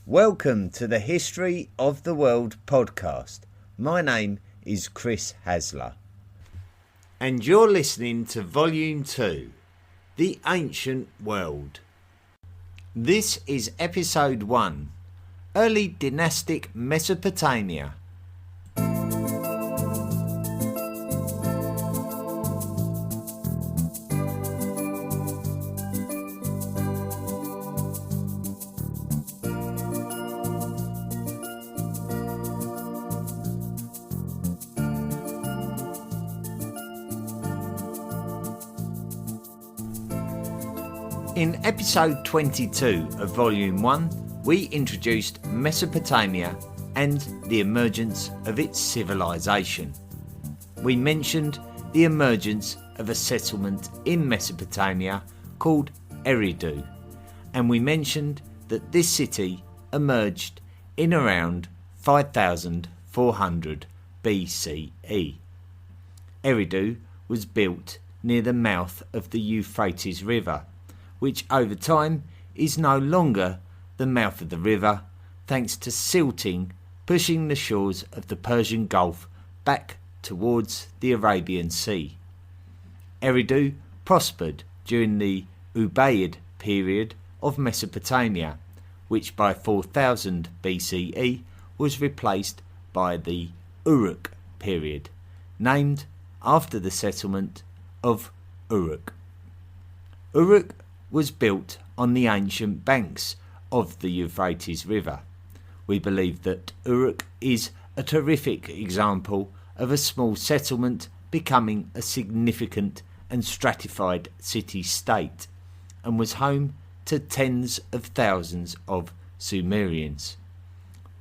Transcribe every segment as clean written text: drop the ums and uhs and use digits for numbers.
Welcome to the History of the World podcast. My name is Chris Hasler. And you're listening to Volume 2, The Ancient World. This is Episode 1, Early Dynastic Mesopotamia. In episode 22 of volume 1, we introduced Mesopotamia and the emergence of its civilization. We mentioned the emergence of a settlement in Mesopotamia called Eridu, and we mentioned that this city emerged in around 5400 BCE. Eridu was built near the mouth of the Euphrates River, which over time is no longer the mouth of the river thanks to silting pushing the shores of the Persian Gulf back towards the Arabian Sea. Eridu prospered during the Ubaid period of Mesopotamia, which by 4000 BCE was replaced by the Uruk period, named after the settlement of Uruk. Uruk was built on the ancient banks of the Euphrates River. We believe that Uruk is a terrific example of a small settlement becoming a significant and stratified city-state, and was home to tens of thousands of Sumerians.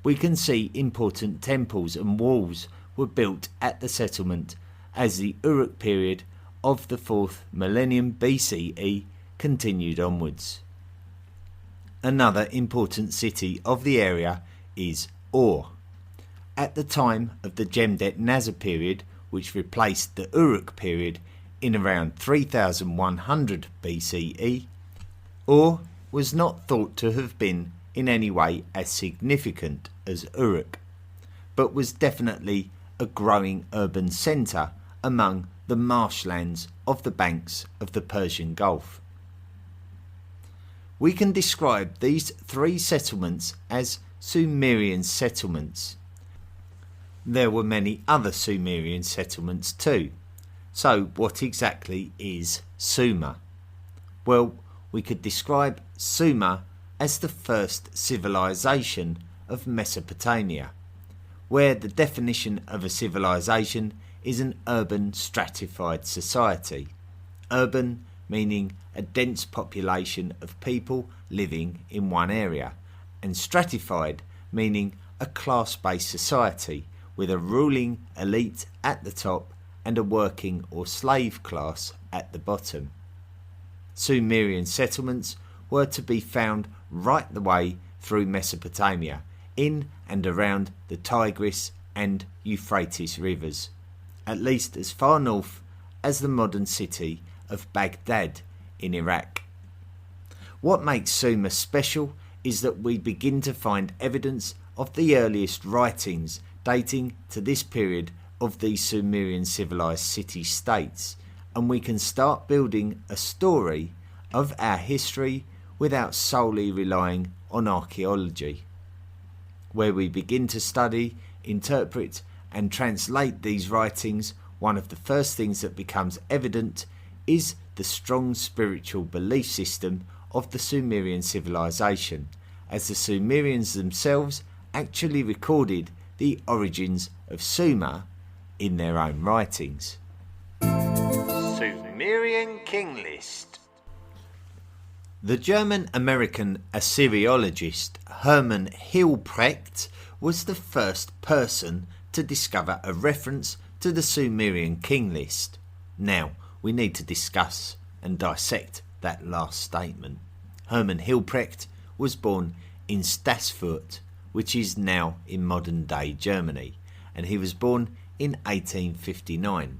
We can see important temples and walls were built at the settlement as the Uruk period of the 4th millennium BCE continued onwards. Another important city of the area is Ur. At the time of the Jemdet Nazar period, which replaced the Uruk period in around 3100 BCE, Ur was not thought to have been in any way as significant as Uruk, but was definitely a growing urban centre among the marshlands of the banks of the Persian Gulf. We can describe these three settlements as Sumerian settlements. There were many other Sumerian settlements too. So what exactly is Sumer? Well, we could describe Sumer as the first civilization of Mesopotamia, where the definition of a civilization is an urban stratified society. Urban meaning a dense population of people living in one area, and stratified meaning a class-based society with a ruling elite at the top and a working or slave class at the bottom. Sumerian settlements were to be found right the way through Mesopotamia, in and around the Tigris and Euphrates rivers, at least as far north as the modern city of Baghdad in Iraq. What makes Sumer special is that we begin to find evidence of the earliest writings dating to this period of these Sumerian civilized city-states, and we can start building a story of our history without solely relying on archaeology. Where we begin to study, interpret and translate these writings, one of the first things that becomes evident is the strong spiritual belief system of the Sumerian civilization, as the Sumerians themselves actually recorded the origins of Sumer in their own writings. Sumerian King List. The German-American Assyriologist Hermann Hilprecht was the first person to discover a reference to the Sumerian King List. Now, we need to discuss and dissect that last statement. Hermann Hilprecht was born in Stassfurt, which is now in modern-day Germany, and he was born in 1859.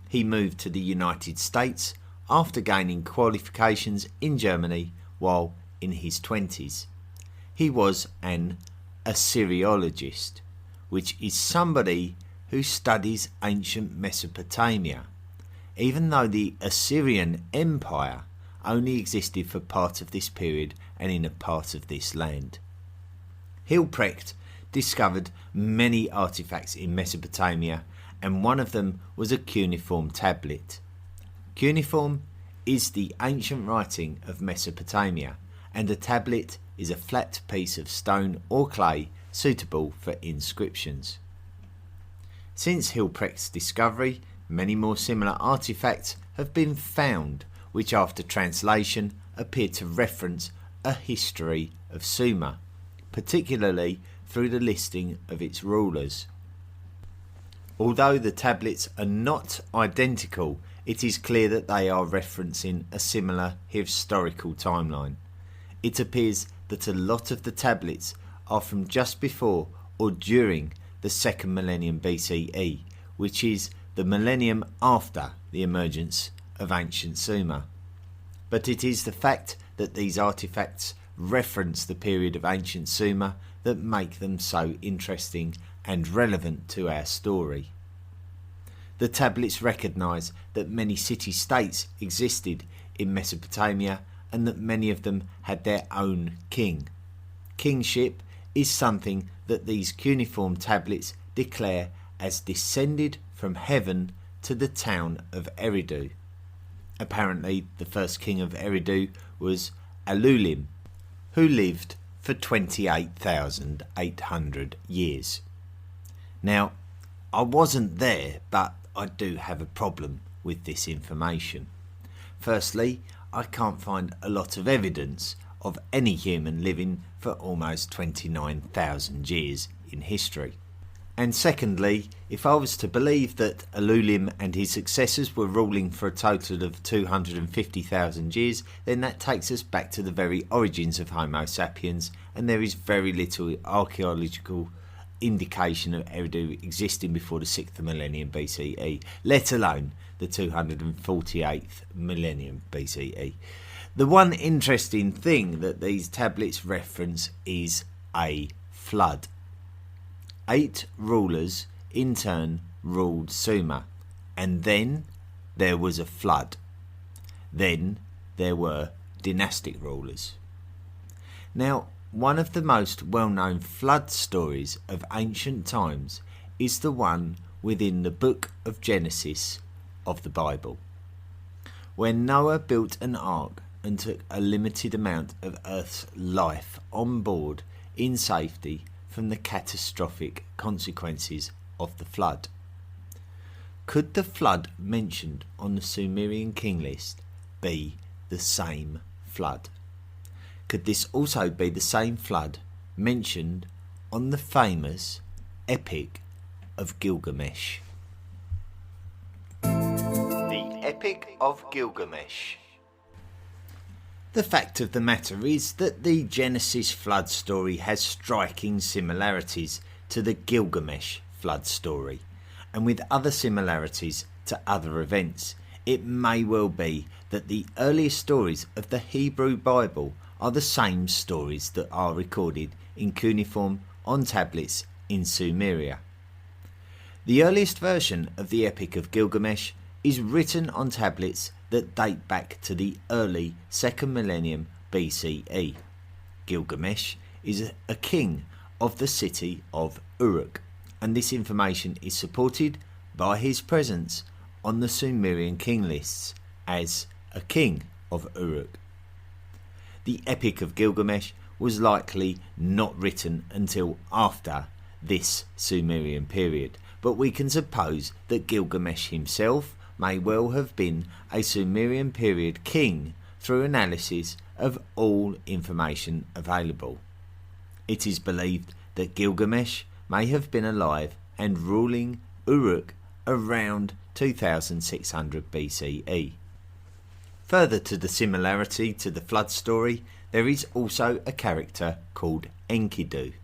He moved to the United States after gaining qualifications in Germany while in his 20s. he was an Assyriologist, which is somebody who studies ancient Mesopotamia, even though the Assyrian Empire only existed for part of this period and in a part of this land. Hilprecht discovered many artifacts in Mesopotamia, and one of them was a cuneiform tablet. Cuneiform is the ancient writing of Mesopotamia, and a tablet is a flat piece of stone or clay suitable for inscriptions. Since Hilprecht's discovery, many more similar artifacts have been found, which after translation appear to reference a history of Sumer, particularly through the listing of its rulers. Although the tablets are not identical, it is clear that they are referencing a similar historical timeline. It appears that a lot of the tablets are from just before or during the 2nd millennium BCE, which is the millennium after the emergence of ancient Sumer. But it is the fact that these artifacts reference the period of ancient Sumer that make them so interesting and relevant to our story. The tablets recognise that many city-states existed in Mesopotamia and that many of them had their own king. Kingship is something that these cuneiform tablets declare as descended from heaven to the town of Eridu. Apparently, the first king of Eridu was Alulim, who lived for 28,800 years. Now, I wasn't there, but I do have a problem with this information. Firstly, I can't find a lot of evidence of any human living for almost 29,000 years in history. And secondly, if I was to believe that Alulim and his successors were ruling for a total of 250,000 years, then that takes us back to the very origins of Homo sapiens, and there is very little archaeological indication of Eridu existing before the 6th millennium BCE, let alone the 248th millennium BCE. The one interesting thing that these tablets reference is a flood. 8 rulers in turn ruled Sumer, and then there was a flood. Then there were dynastic rulers. Now, one of the most well-known flood stories of ancient times is the one within the book of Genesis of the Bible. When Noah built an ark and took a limited amount of Earth's life on board in safety from the catastrophic consequences of the flood. Could the flood mentioned on the Sumerian king list be the same flood? Could this also be the same flood mentioned on the famous Epic of Gilgamesh? The Epic of Gilgamesh. The fact of the matter is that the Genesis flood story has striking similarities to the Gilgamesh flood story, and with other similarities to other events. It may well be that the earliest stories of the Hebrew Bible are the same stories that are recorded in cuneiform on tablets in Sumeria. The earliest version of the Epic of Gilgamesh is written on tablets that date back to the early 2nd millennium BCE. Gilgamesh is a king of the city of Uruk, and this information is supported by his presence on the Sumerian king lists as a king of Uruk. The Epic of Gilgamesh was likely not written until after this Sumerian period, but we can suppose that Gilgamesh himself may well have been a Sumerian period king through analysis of all information available. It is believed that Gilgamesh may have been alive and ruling Uruk around 2600 BCE. Further to the similarity to the flood story, there is also a character called Enkidu,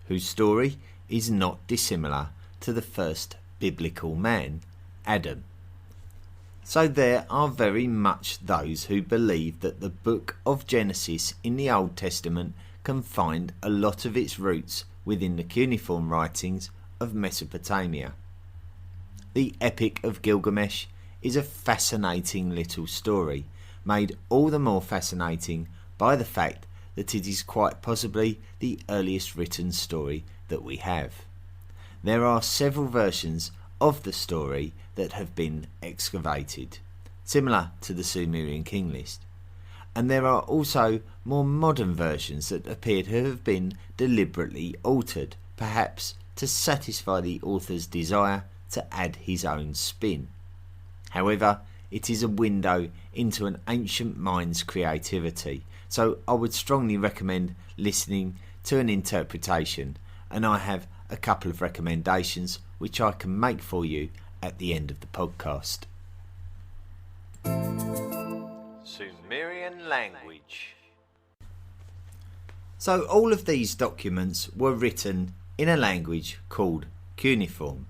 whose story is not dissimilar to the first biblical man, Adam. So there are very much those who believe that the book of Genesis in the Old Testament can find a lot of its roots within the cuneiform writings of Mesopotamia. The Epic of Gilgamesh is a fascinating little story, made all the more fascinating by the fact that it is quite possibly the earliest written story that we have. There are several versions of the story that have been excavated, similar to the Sumerian king list, and there are also more modern versions that appear to have been deliberately altered, perhaps to satisfy the author's desire to add his own spin. However, it is a window into an ancient mind's creativity, so I would strongly recommend listening to an interpretation, and I have a couple of recommendations which I can make for you at the end of the podcast. Sumerian language. So all of these documents were written in a language called cuneiform.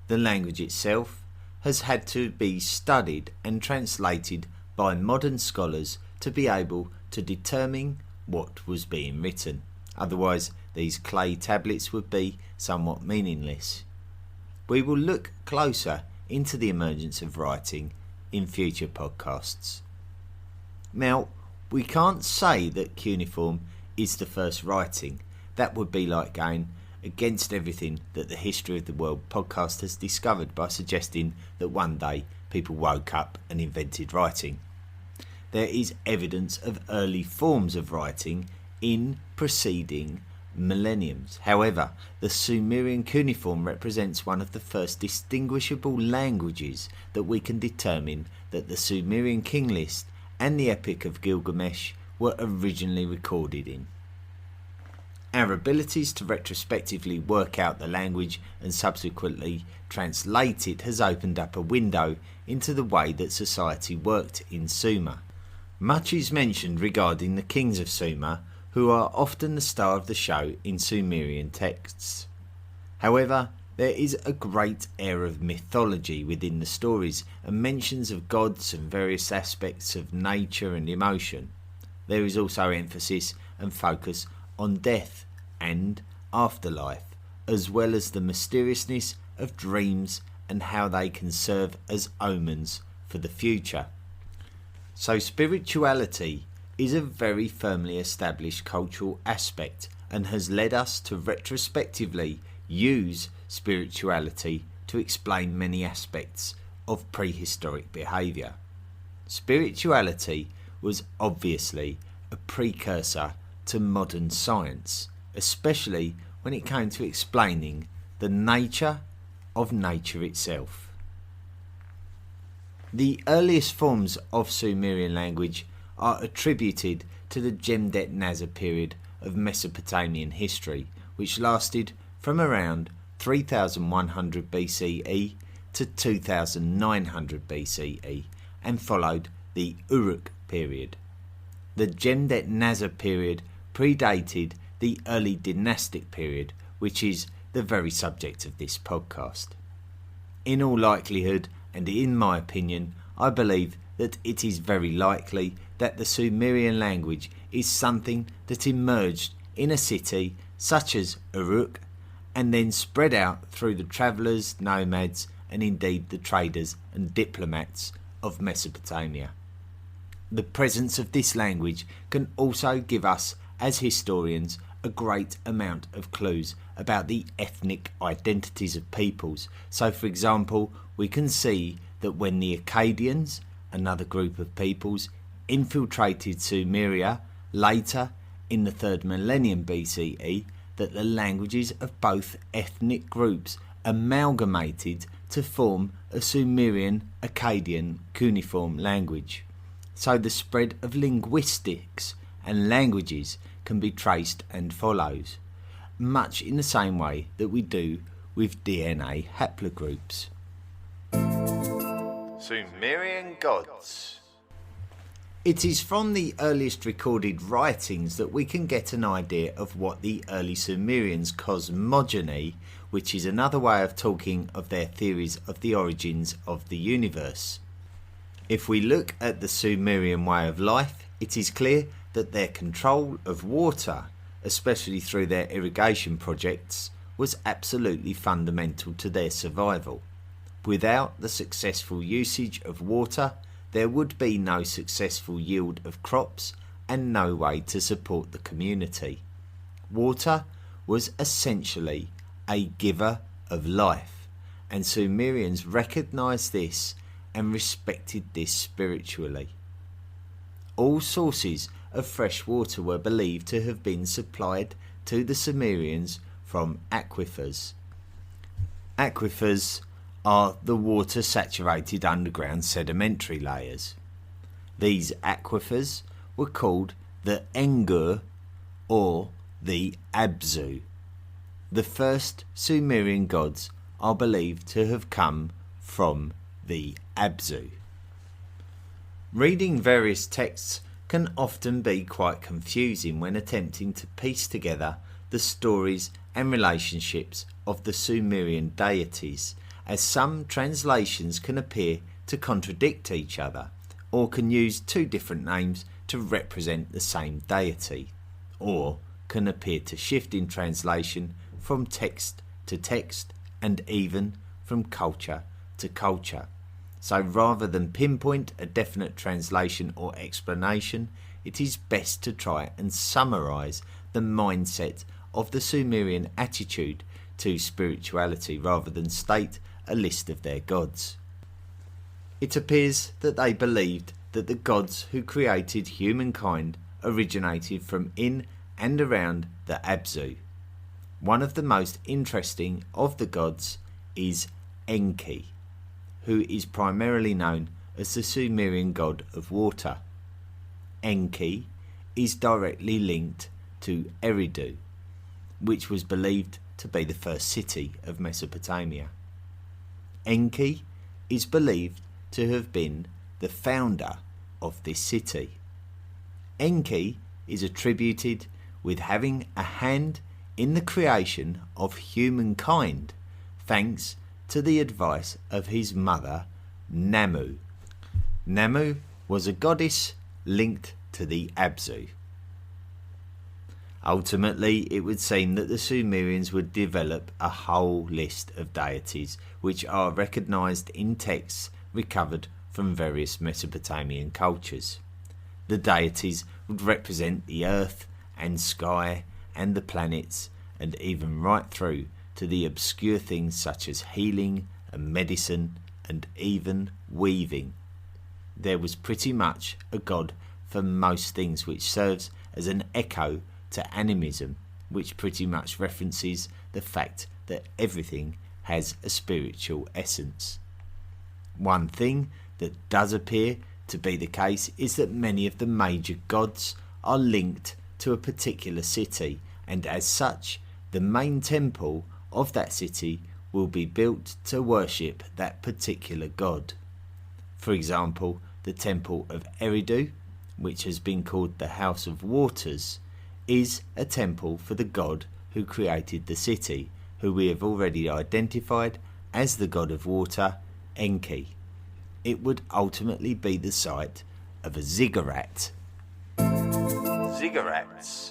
The language itself has had to be studied and translated by modern scholars to be able to determine what was being written. Otherwise, these clay tablets would be somewhat meaningless. We will look closer into the emergence of writing in future podcasts. Now, we can't say that cuneiform is the first writing. That would be like going against everything that the History of the World podcast has discovered by suggesting that one day people woke up and invented writing. There is evidence of early forms of writing in preceding millenniums. However, the Sumerian cuneiform represents one of the first distinguishable languages that we can determine that the Sumerian king list and the Epic of Gilgamesh were originally recorded in. Our abilities to retrospectively work out the language and subsequently translate it has opened up a window into the way that society worked in Sumer. Much is mentioned regarding the kings of Sumer, who are often the star of the show in Sumerian texts. However, there is a great air of mythology within the stories and mentions of gods and various aspects of nature and emotion. There is also emphasis and focus on death and afterlife, as well as the mysteriousness of dreams and how they can serve as omens for the future. So spirituality is a very firmly established cultural aspect and has led us to retrospectively use spirituality to explain many aspects of prehistoric behaviour. Spirituality was obviously a precursor to modern science, especially when it came to explaining the nature of nature itself. The earliest forms of Sumerian language are attributed to the Dynastic period of Mesopotamian history, which lasted from around 3100 BCE to 2900 BCE and followed the Uruk period. The Dynastic period predated the early Dynastic period, which is the very subject of this podcast. In all likelihood, and in my opinion, I believe that it is very likely that the Sumerian language is something that emerged in a city such as Uruk and then spread out through the travellers, nomads, and indeed the traders and diplomats of Mesopotamia. The presence of this language can also give us, as historians, a great amount of clues about the ethnic identities of peoples. So, for example, we can see that when the Akkadians, another group of peoples, infiltrated Sumeria later in the 3rd millennium BCE, that the languages of both ethnic groups amalgamated to form a Sumerian Akkadian cuneiform language. So the spread of linguistics and languages can be traced and follows, much in the same way that we do with DNA haplogroups. Sumerian gods. It is from the earliest recorded writings that we can get an idea of what the early Sumerians' cosmogony, which is another way of talking of their theories of the origins of the universe. If we look at the Sumerian way of life, it is clear that their control of water especially through their irrigation projects, was absolutely fundamental to their survival. Without the successful usage of water, there would be no successful yield of crops and no way to support the community. Water was essentially a giver of life, and Sumerians recognised this and respected this spiritually. All sources of fresh water were believed to have been supplied to the Sumerians from aquifers. Aquifers are the water-saturated underground sedimentary layers. These aquifers were called the Engur or the Abzu. The first Sumerian gods are believed to have come from the Abzu. Reading various texts can often be quite confusing when attempting to piece together the stories and relationships of the Sumerian deities, as some translations can appear to contradict each other, or can use two different names to represent the same deity, or can appear to shift in translation from text to text and even from culture to culture. So rather than pinpoint a definite translation or explanation, it is best to try and summarise the mindset of the Sumerian attitude to spirituality rather than state a list of their gods. It appears that they believed that the gods who created humankind originated from in and around the Abzu. One of the most interesting of the gods is Enki, who is primarily known as the Sumerian god of water. Enki is directly linked to Eridu, which was believed to be the first city of Mesopotamia. Enki is believed to have been the founder of this city. Enki is attributed with having a hand in the creation of humankind, thanks to the advice of his mother, Namu. Namu was a goddess linked to the Abzu. Ultimately, it would seem that the Sumerians would develop a whole list of deities which are recognised in texts recovered from various Mesopotamian cultures. The deities would represent the earth and sky and the planets, and even right through to the obscure things such as healing and medicine and even weaving. There was pretty much a god for most things, which serves as an echo to animism, which pretty much references the fact that everything has a spiritual essence. One thing that does appear to be the case is that many of the major gods are linked to a particular city, and as such the main temple of that city will be built to worship that particular god. For example, the temple of Eridu, which has been called the House of Waters, is a temple for the god who created the city, who we have already identified as the god of water, Enki. It would ultimately be the site of a ziggurat. Ziggurats.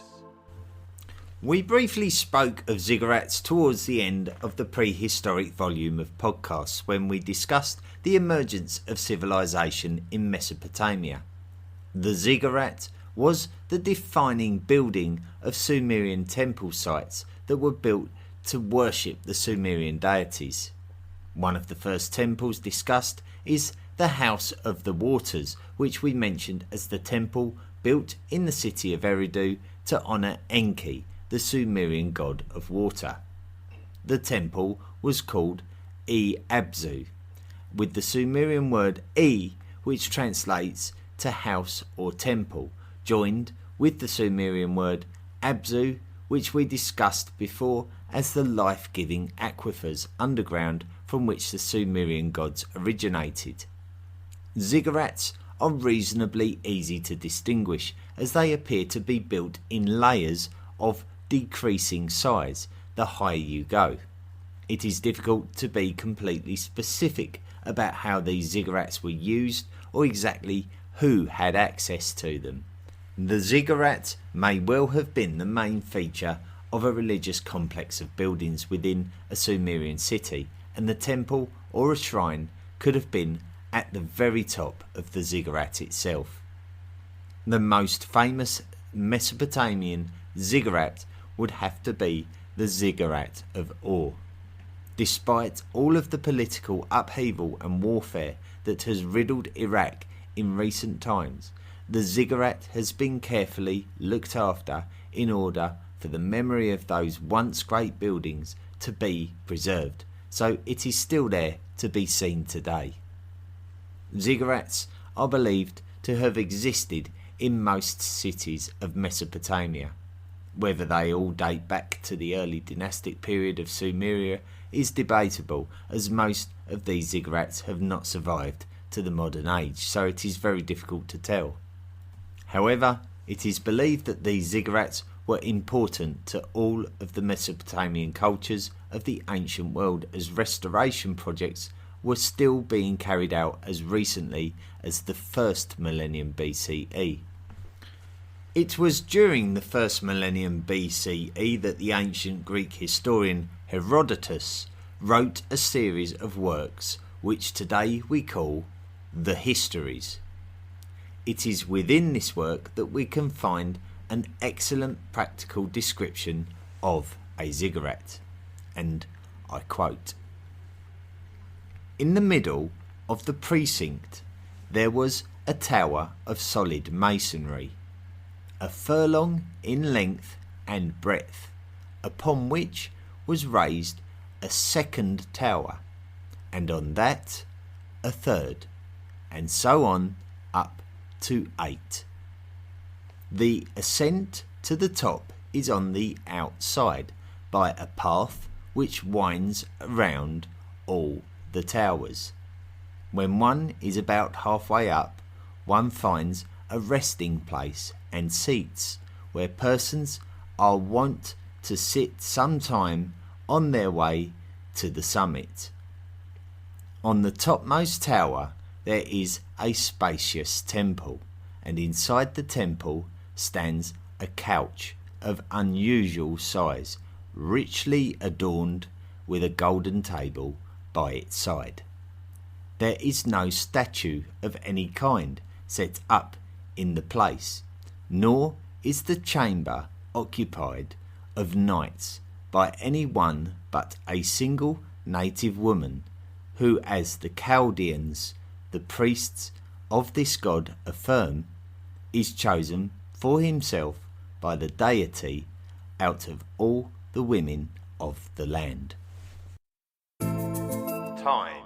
We briefly spoke of ziggurats towards the end of the prehistoric volume of podcasts when we discussed the emergence of civilization in Mesopotamia. The ziggurat was the defining building of Sumerian temple sites that were built to worship the Sumerian deities. One of the first temples discussed is the House of the Waters, which we mentioned as the temple built in the city of Eridu to honour Enki, the Sumerian god of water. The temple was called E-Abzu, with the Sumerian word E, which translates to house or temple, joined with the Sumerian word Abzu, which we discussed before as the life-giving aquifers underground from which the Sumerian gods originated. Ziggurats are reasonably easy to distinguish, as they appear to be built in layers of decreasing size the higher you go. It is difficult to be completely specific about how these ziggurats were used or exactly who had access to them. The ziggurat may well have been the main feature of a religious complex of buildings within a Sumerian city, and the temple or a shrine could have been at the very top of the ziggurat itself. The most famous Mesopotamian ziggurat would have to be the ziggurat of Ur. Despite all of the political upheaval and warfare that has riddled Iraq in recent times, the ziggurat has been carefully looked after in order for the memory of those once great buildings to be preserved, so it is still there to be seen today. Ziggurats are believed to have existed in most cities of Mesopotamia. Whether they all date back to the early dynastic period of Sumeria is debatable, as most of these ziggurats have not survived to the modern age, so it is very difficult to tell. However, it is believed that these ziggurats were important to all of the Mesopotamian cultures of the ancient world, as restoration projects were still being carried out as recently as the first millennium BCE. It was during the first millennium BCE that the ancient Greek historian Herodotus wrote a series of works which today we call the Histories. It is within this work that we can find an excellent practical description of a ziggurat, and I quote, "In the middle of the precinct there was a tower of solid masonry, a furlong in length and breadth, upon which was raised a second tower, and on that a third, and so on up to 8. The ascent to the top is on the outside by a path which winds around all the towers. When one is about halfway up, one finds a resting place and seats, where persons are wont to sit some time on their way to the summit. On the topmost tower there is a spacious temple, and inside the temple stands a couch of unusual size, richly adorned with a golden table by its side. There is no statue of any kind set up in the place, nor is the chamber occupied of nights by any one but a single native woman, who, as the Chaldeans, the priests of this god, affirm, is chosen for himself by the deity out of all the women of the land." Time.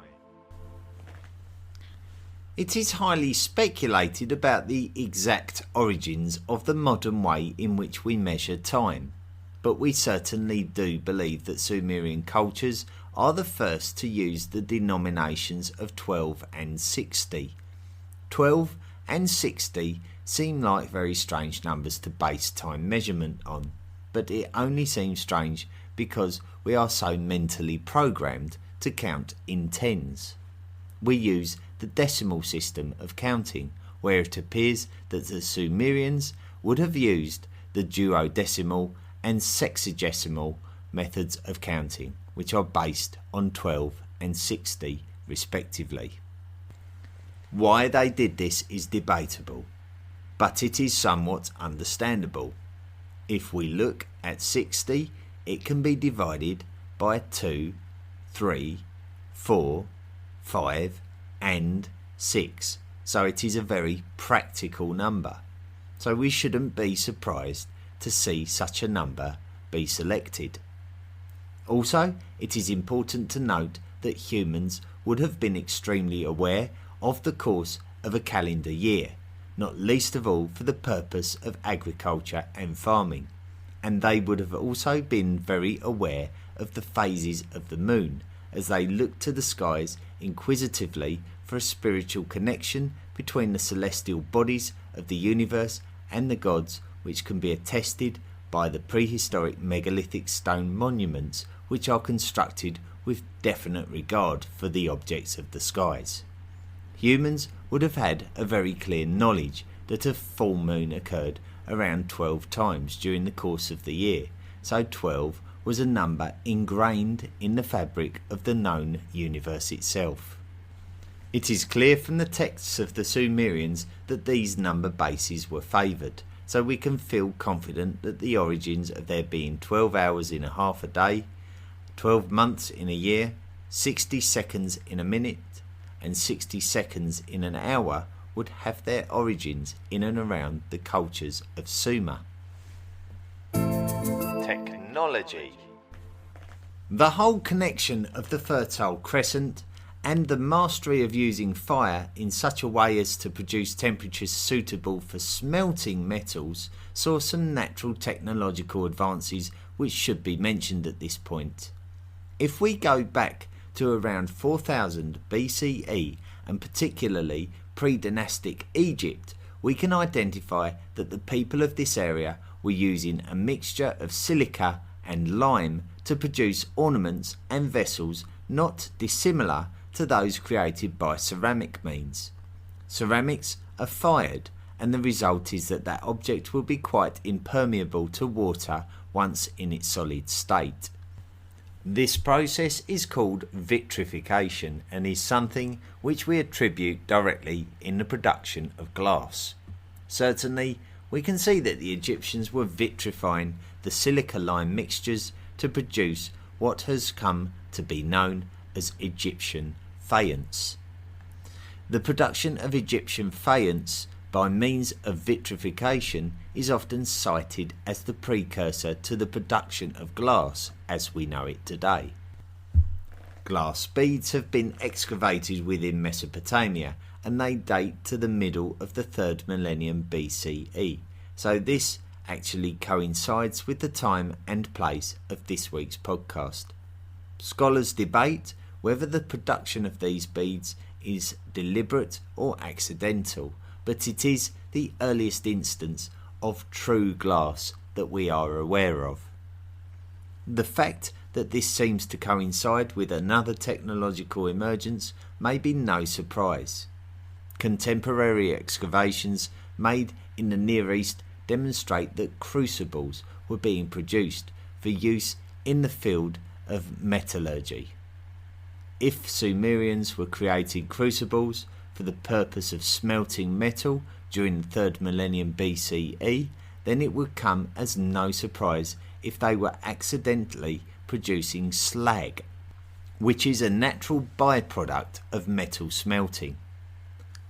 It is highly speculated about the exact origins of the modern way in which we measure time, but we certainly do believe that Sumerian cultures are the first to use the denominations of 12 and 60. 12 and 60 seem like very strange numbers to base time measurement on, but it only seems strange because we are so mentally programmed to count in tens. We use the decimal system of counting, where it appears that the Sumerians would have used the duodecimal and sexagesimal methods of counting, which are based on 12 and 60 respectively. Why they did this is debatable, but it is somewhat understandable. If we look at 60, it can be divided by 2, 3, 4, 5 and 6, so it is a very practical number. So we shouldn't be surprised to see such a number be selected. Also, it is important to note that humans would have been extremely aware of the course of a calendar year, not least of all for the purpose of agriculture and farming, and they would have also been very aware of the phases of the moon, as they looked to the skies inquisitively for a spiritual connection between the celestial bodies of the universe and the gods, which can be attested by the prehistoric megalithic stone monuments which are constructed with definite regard for the objects of the skies. Humans would have had a very clear knowledge that a full moon occurred around 12 times during the course of the year, so 12 was a number ingrained in the fabric of the known universe itself. It is clear from the texts of the Sumerians that these number bases were favoured, so we can feel confident that the origins of there being 12 hours in a half a day, 12 months in a year, 60 seconds in a minute, and 60 seconds in an hour would have their origins in and around the cultures of Sumer. Technology. The whole connection of the Fertile Crescent and the mastery of using fire in such a way as to produce temperatures suitable for smelting metals saw some natural technological advances which should be mentioned at this point. If we go back to around 4000 BCE and particularly pre-dynastic Egypt, we can identify that the people of this area were using a mixture of silica and lime to produce ornaments and vessels not dissimilar to those created by ceramic means. Ceramics are fired, and the result is that that object will be quite impermeable to water once in its solid state. This process is called vitrification and is something which we attribute directly in the production of glass. Certainly, we can see that the Egyptians were vitrifying the silica-lime mixtures to produce what has come to be known as Egyptian faience. The production of Egyptian faience by means of vitrification is often cited as the precursor to the production of glass as we know it today. Glass beads have been excavated within Mesopotamia and they date to the middle of the 3rd millennium BCE, so this actually coincides with the time and place of this week's podcast. Scholars debate whether the production of these beads is deliberate or accidental, but it is the earliest instance of true glass that we are aware of. The fact that this seems to coincide with another technological emergence may be no surprise. Contemporary excavations made in the Near East demonstrate that crucibles were being produced for use in the field of metallurgy. If Sumerians were creating crucibles for the purpose of smelting metal during the 3rd millennium BCE, then it would come as no surprise if they were accidentally producing slag, which is a natural byproduct of metal smelting.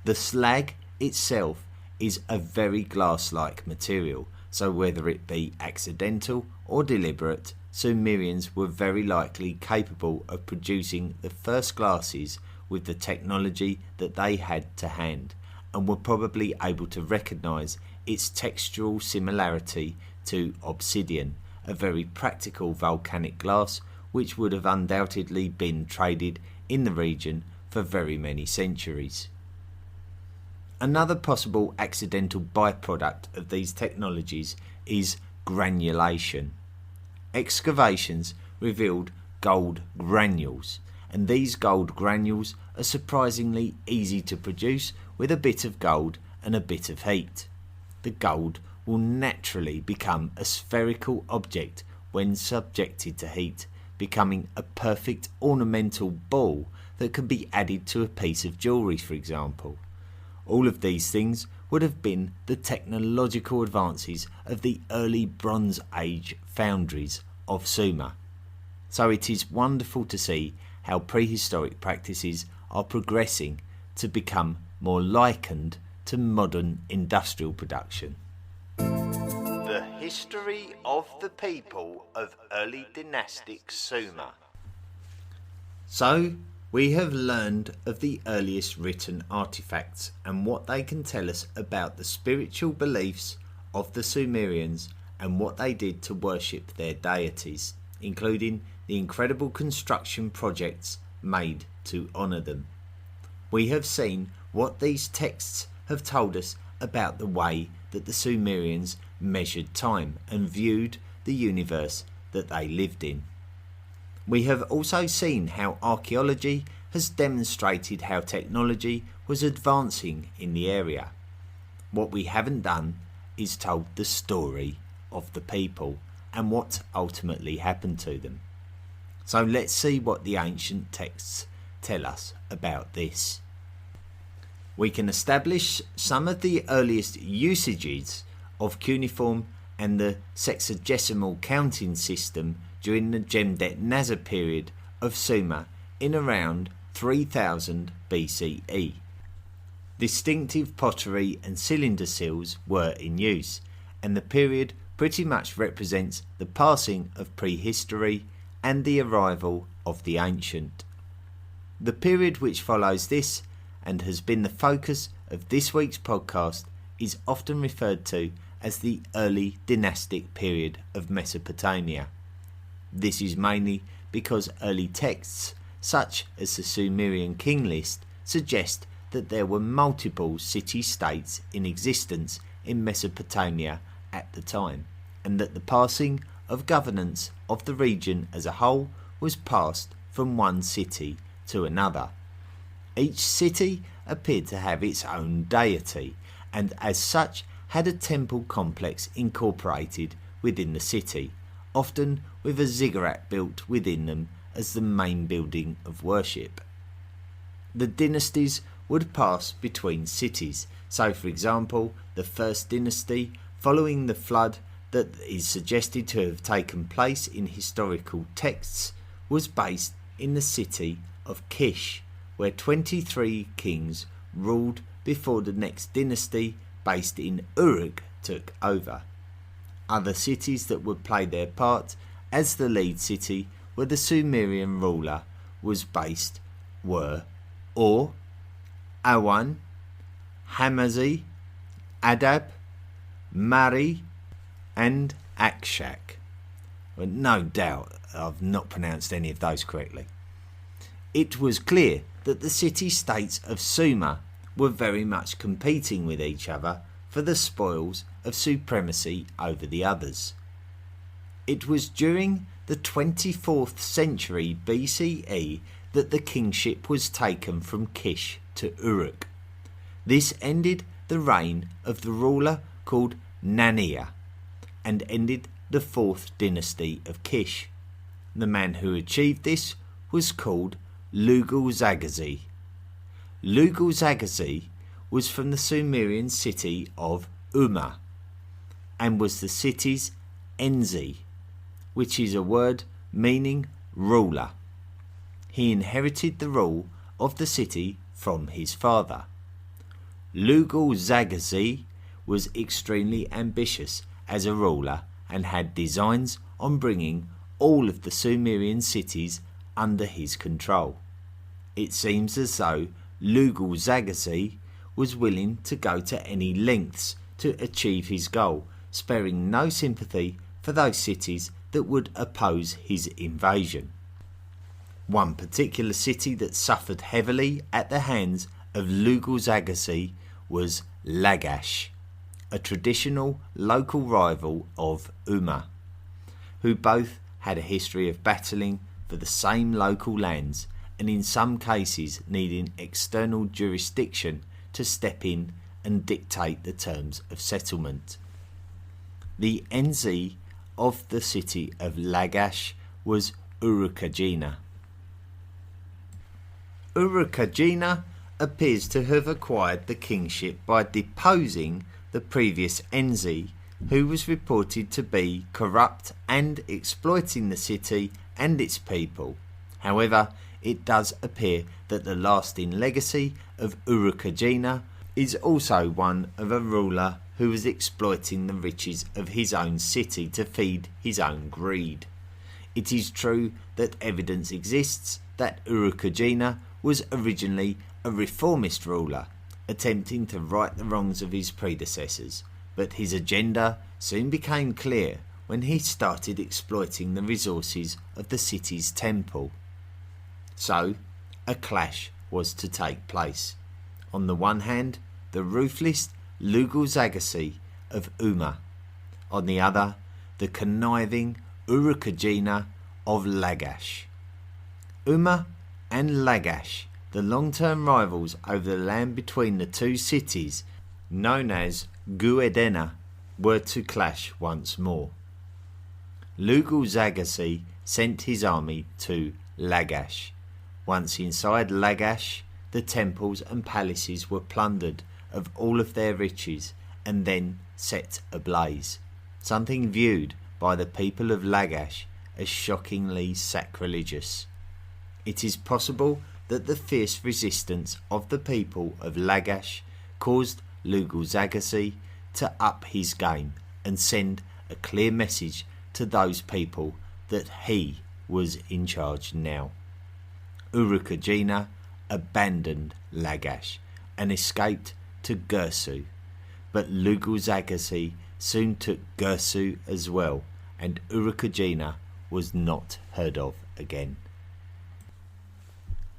The slag itself is a very glass-like material, so whether it be accidental or deliberate, Sumerians were very likely capable of producing the first glasses with the technology that they had to hand, and were probably able to recognise its textural similarity to obsidian, a very practical volcanic glass which would have undoubtedly been traded in the region for very many centuries. Another possible accidental byproduct of these technologies is granulation. Excavations revealed gold granules, and these gold granules are surprisingly easy to produce with a bit of gold and a bit of heat. The gold will naturally become a spherical object when subjected to heat, becoming a perfect ornamental ball that can be added to a piece of jewellery, for example. All of these things would have been the technological advances of the early Bronze Age foundries of Sumer. So it is wonderful to see how prehistoric practices are progressing to become more likened to modern industrial production. The history of the people of early dynastic Sumer. So, we have learned of the earliest written artifacts and what they can tell us about the spiritual beliefs of the Sumerians and what they did to worship their deities, including the incredible construction projects made to honour them. We have seen what these texts have told us about the way that the Sumerians measured time and viewed the universe that they lived in. We have also seen how archaeology has demonstrated how technology was advancing in the area. What we haven't done is told the story of the people and what ultimately happened to them. So let's see what the ancient texts tell us about this. We can establish some of the earliest usages of cuneiform and the sexagesimal counting system during the Gem-Det-Nasr period of Sumer in around 3000 BCE. Distinctive pottery and cylinder seals were in use, and the period pretty much represents the passing of prehistory and the arrival of the ancient. The period which follows this, and has been the focus of this week's podcast, is often referred to as the early dynastic period of Mesopotamia. This is mainly because early texts, such as the Sumerian king list, suggest that there were multiple city-states in existence in Mesopotamia at the time, and that the passing of governance of the region as a whole was passed from one city to another. Each city appeared to have its own deity, and as such had a temple complex incorporated within the city, often with a ziggurat built within them as the main building of worship. The dynasties would pass between cities, so for example the first dynasty following the flood that is suggested to have taken place in historical texts was based in the city of Kish, where 23 kings ruled before the next dynasty based in Uruk took over. Other cities that would play their part as the lead city where the Sumerian ruler was based were Ur, Awan, Hamazi, Adab, Mari and Akshak. Well, no doubt I've not pronounced any of those correctly. It was clear that the city-states of Sumer were very much competing with each other for the spoils of supremacy over the others. It was during the 24th century BCE that the kingship was taken from Kish to Uruk. This ended the reign of the ruler called Nanea and ended the 4th dynasty of Kish. The man who achieved this was called Lugal-Zaghazi. Lugal-Zaghazi was from the Sumerian city of Umma and was the city's Enzi, which is a word meaning ruler. He inherited the rule of the city from his father. Lugal-Zaghazi was extremely ambitious as a ruler and had designs on bringing all of the Sumerian cities under his control. It seems as though Lugal-Zaghazi was willing to go to any lengths to achieve his goal, sparing no sympathy for those cities that would oppose his invasion. One particular city that suffered heavily at the hands of Lugal-Zaghazi was Lagash, a traditional local rival of Umma, who both had a history of battling for the same local lands and in some cases needing external jurisdiction to step in and dictate the terms of settlement. The Enzi of the city of Lagash was Urukagina. Urukagina appears to have acquired the kingship by deposing the previous Enzi, who was reported to be corrupt and exploiting the city and its people. However, it does appear that the lasting legacy of Urukagina is also one of a ruler who was exploiting the riches of his own city to feed his own greed. It is true that evidence exists that Urukagina was originally a reformist ruler, attempting to right the wrongs of his predecessors, but his agenda soon became clear when he started exploiting the resources of the city's temple. So, a clash was to take place. On the one hand, the ruthless Lugal-Zaghazi of Umma. On the other, the conniving Urukagina of Lagash. Umma and Lagash, the long-term rivals over the land between the two cities, known as Guedena, were to clash once more. Lugal-Zaggisi sent his army to Lagash. Once inside Lagash, the temples and palaces were plundered of all of their riches and then set ablaze, something viewed by the people of Lagash as shockingly sacrilegious. It is possible that the fierce resistance of the people of Lagash caused Lugal-Zaggisi to up his game and send a clear message to those people that he was in charge now. Urukagina abandoned Lagash and escaped to Girsu, but Lugal-Zaggisi soon took Girsu as well, and Urukagina was not heard of again.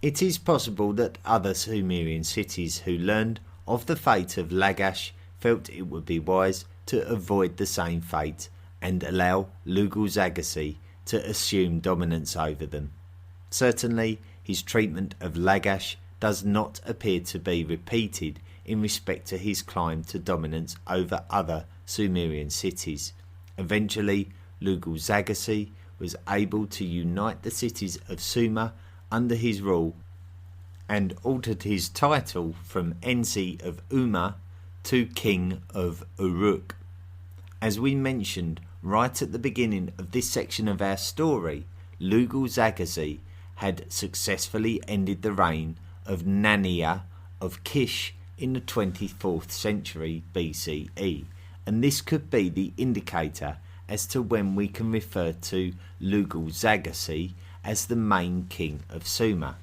It is possible that other Sumerian cities who learned of the fate of Lagash felt it would be wise to avoid the same fate and allow Lugal-Zaggisi to assume dominance over them. Certainly, his treatment of Lagash does not appear to be repeated in respect to his climb to dominance over other Sumerian cities. Eventually, Lugal-Zaggisi was able to unite the cities of Sumer under his rule and altered his title from Ensi of Umma to King of Uruk. As we mentioned right at the beginning of this section of our story, Lugal-Zaggisi had successfully ended the reign of Nania of Kish in the 24th century BCE, and this could be the indicator as to when we can refer to Lugal-Zaggisi as the main king of Sumer.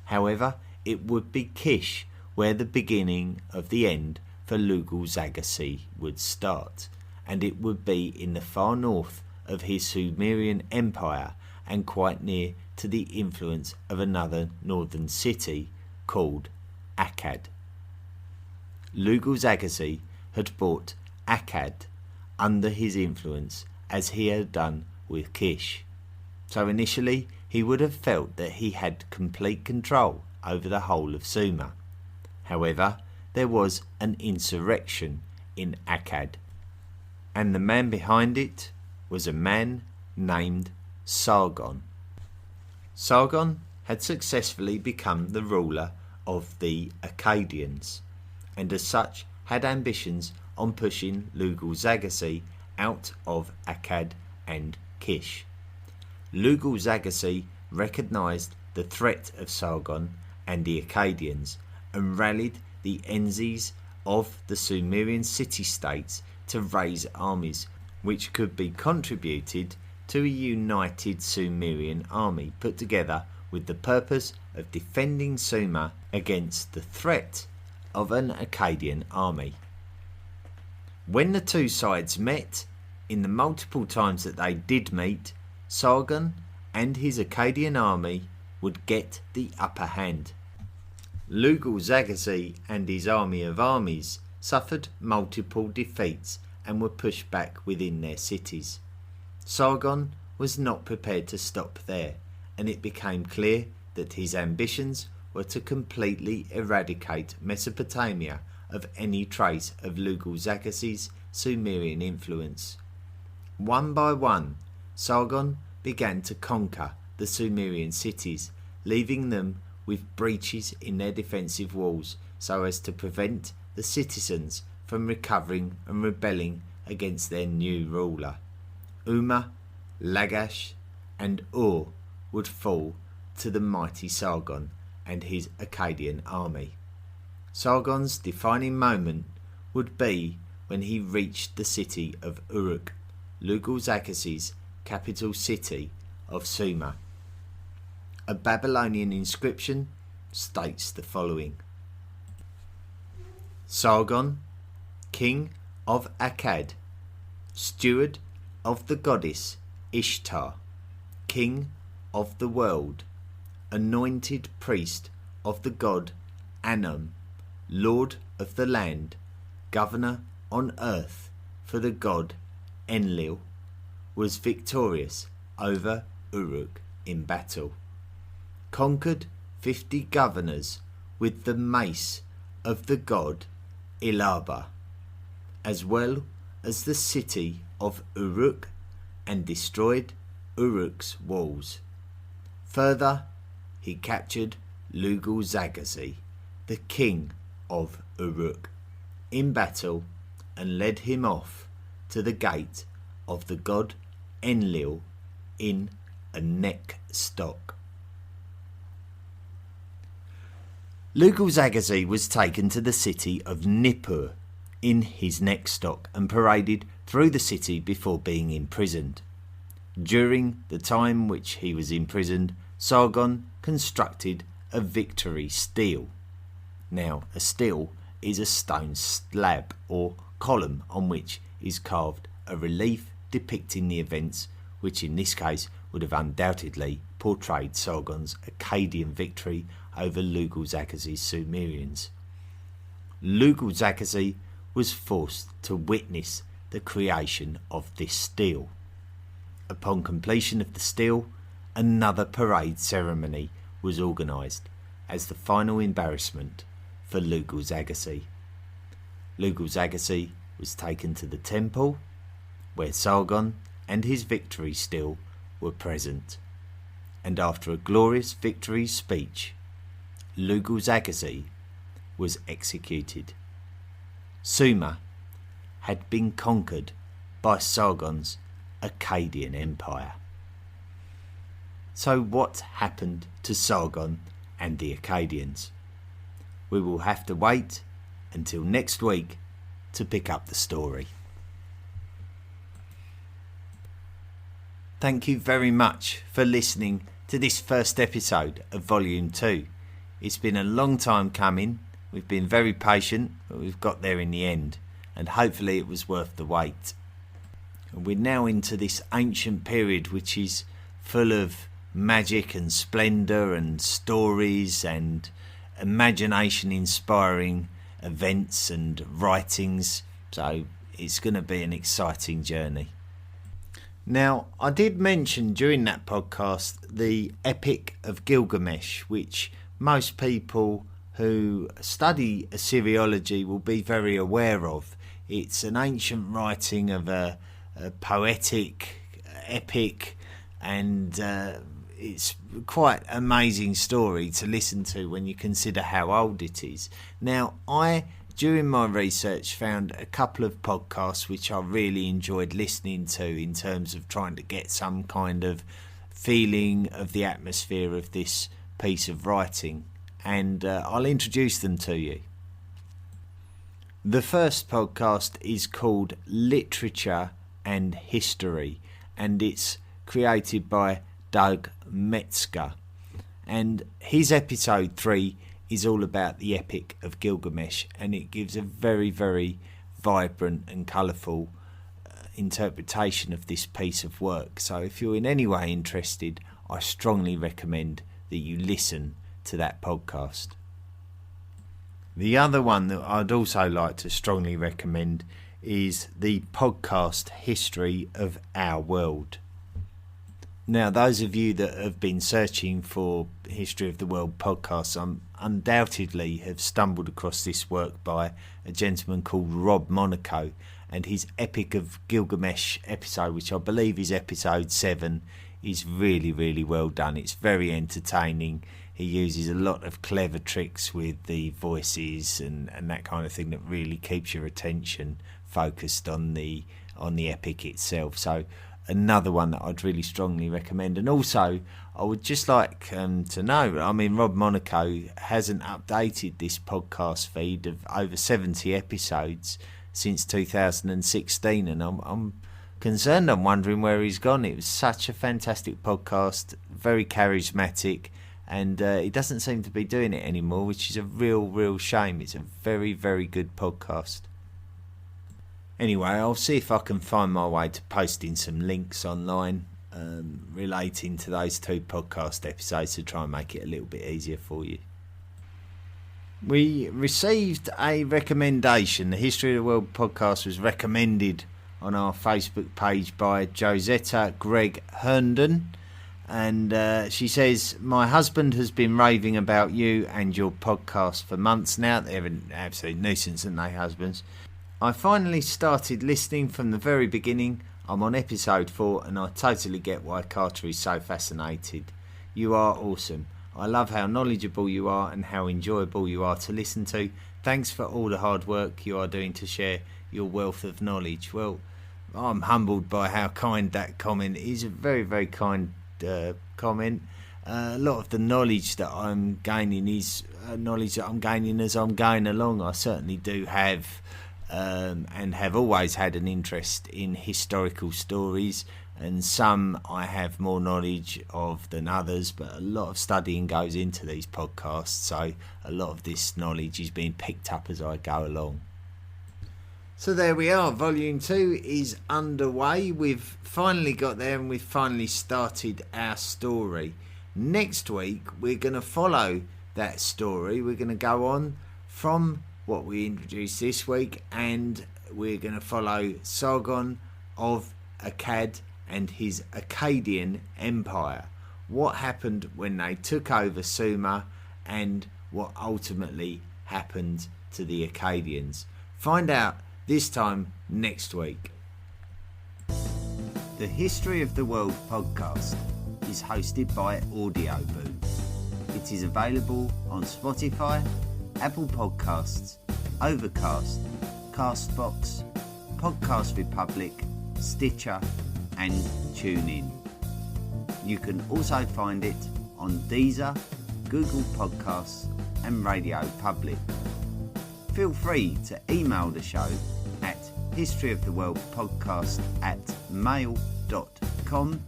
However, it would be Kish where the beginning of the end for Lugal-Zaggisi would start, and it would be in the far north of his Sumerian empire and quite near to the influence of another northern city called Akkad. Lugal-Zaggisi had brought Akkad under his influence as he had done with Kish. So initially he would have felt that he had complete control over the whole of Sumer. However, there was an insurrection in Akkad, and the man behind it was a man named Sargon. Sargon had successfully become the ruler of the Akkadians, and as such had ambitions on pushing Lugal-Zaggisi out of Akkad and Kish. Lugal-Zaggisi recognised the threat of Sargon and the Akkadians and rallied the Enzis of the Sumerian city-states to raise armies which could be contributed to a united Sumerian army put together with the purpose of defending Sumer against the threat of an Akkadian army. When the two sides met, in the multiple times that they did meet, Sargon and his Akkadian army would get the upper hand. Lugal-Zaggisi and his army of armies suffered multiple defeats and were pushed back within their cities. Sargon was not prepared to stop there, and it became clear that his ambitions were to completely eradicate Mesopotamia of any trace of Lugal-Zaggisi's Sumerian influence. One by one, Sargon began to conquer the Sumerian cities, leaving them with breaches in their defensive walls so as to prevent the citizens from recovering and rebelling against their new ruler. Umma, Lagash and Ur would fall to the mighty Sargon and his Akkadian army. Sargon's defining moment would be when he reached the city of Uruk, Lugal-Zaggisi's capital city of Sumer. A Babylonian inscription states the following: Sargon, king of Akkad, steward of the goddess Ishtar, king of the world, anointed priest of the god Anum, lord of the land, governor on earth for the god Enlil, was victorious over Uruk in battle, conquered 50 governors with the mace of the god Ilaba, as well as the city of Uruk, and destroyed Uruk's walls. Further, he captured Lugal-Zaghazi, the king of Uruk, in battle and led him off to the gate of the god Enlil in a neck stock. Lugal-Zaghazi was taken to the city of Nippur in his neck stock and paraded through the city before being imprisoned. During the time which he was imprisoned, Sargon constructed a victory stele. Now, a stele is a stone slab or column on which is carved a relief depicting the events which in this case would have undoubtedly portrayed Sargon's Akkadian victory over Lugal-Zaghazi's Sumerians. Lugal-Zaghazi was forced to witness the creation of this stele. Upon completion of the stele, another parade ceremony was organised as the final embarrassment for Lugal-Zaghazi. Lugal-Zaghazi was taken to the temple where Sargon and his victory stele were present, and after a glorious victory speech, Lugal-Zaghazi was executed. Sumer had been conquered by Sargon's Akkadian Empire. So what happened to Sargon and the Akkadians? We will have to wait until next week to pick up the story. Thank you very much for listening to this first episode of Volume 2. It's been a long time coming. We've been very patient, but we've got there in the end, and hopefully it was worth the wait. We're now into this ancient period which is full of magic and splendour and stories and imagination-inspiring events and writings, so it's going to be an exciting journey. Now, I did mention during that podcast the Epic of Gilgamesh, which most people who study Assyriology will be very aware of. It's an ancient writing of a poetic epic, and it's quite an amazing story to listen to when you consider how old it is. Now, during my research, found a couple of podcasts which I really enjoyed listening to in terms of trying to get some kind of feeling of the atmosphere of this piece of writing, and I'll introduce them to you. The first podcast is called Literature and History, and it's created by Doug Metzger, and his episode 3 is all about the Epic of Gilgamesh, and it gives a very, very vibrant and colourful interpretation of this piece of work. So if you're in any way interested, I strongly recommend that you listen to that podcast. The other one that I'd also like to strongly recommend is the podcast History of Our World. Now, those of you that have been searching for History of the World podcasts undoubtedly have stumbled across this work by a gentleman called Rob Monaco, and his Epic of Gilgamesh episode, which I believe is episode 7, is really, really well done. It's very entertaining. He uses a lot of clever tricks with the voices and that kind of thing that really keeps your attention focused on the epic itself. So another one that I'd really strongly recommend. And also, I would just like to know, I mean, Rob Monaco hasn't updated this podcast feed of over 70 episodes since 2016, and I'm concerned. I'm wondering where he's gone. It was such a fantastic podcast, very charismatic, and he doesn't seem to be doing it anymore, which is a real shame. It's a very, very good podcast. Anyway, I'll see if I can find my way to posting some links online relating to those 2 podcast episodes to try and make it a little bit easier for you. We received a recommendation. The History of the World podcast was recommended on our Facebook page by Josetta Greg Herndon, And she says, my husband has been raving about you and your podcast for months now. They're an absolute nuisance, aren't they, husbands? I finally started listening from the very beginning. I'm on episode 4 and I totally get why Carter is so fascinated. You are awesome. I love how knowledgeable you are and how enjoyable you are to listen to. Thanks for all the hard work you are doing to share your wealth of knowledge. Well, I'm humbled by how kind that comment is. A very, very kind comment. A lot of the knowledge that I'm gaining is knowledge that I'm gaining as I'm going along. I certainly do have and have always had an interest in historical stories, and some I have more knowledge of than others, but a lot of studying goes into these podcasts, so a lot of this knowledge is being picked up as I go along. So there we are, volume 2 is underway. We've finally got there and we've finally started our story. Next week we're going to follow that story. We're going to go on from what we introduced this week, and we're going to follow Sargon of Akkad and his Akkadian Empire. What happened when they took over Sumer and what ultimately happened to the Akkadians. Find out this time next week. The History of the World podcast is hosted by Audioboo. It is available on Spotify, Apple Podcasts, Overcast, Castbox, Podcast Republic, Stitcher and TuneIn. You can also find it on Deezer, Google Podcasts and Radio Public. Feel free to email the show at historyoftheworldpodcast@mail.com.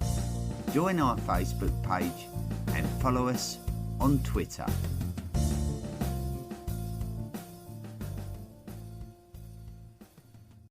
Join our Facebook page and follow us on Twitter.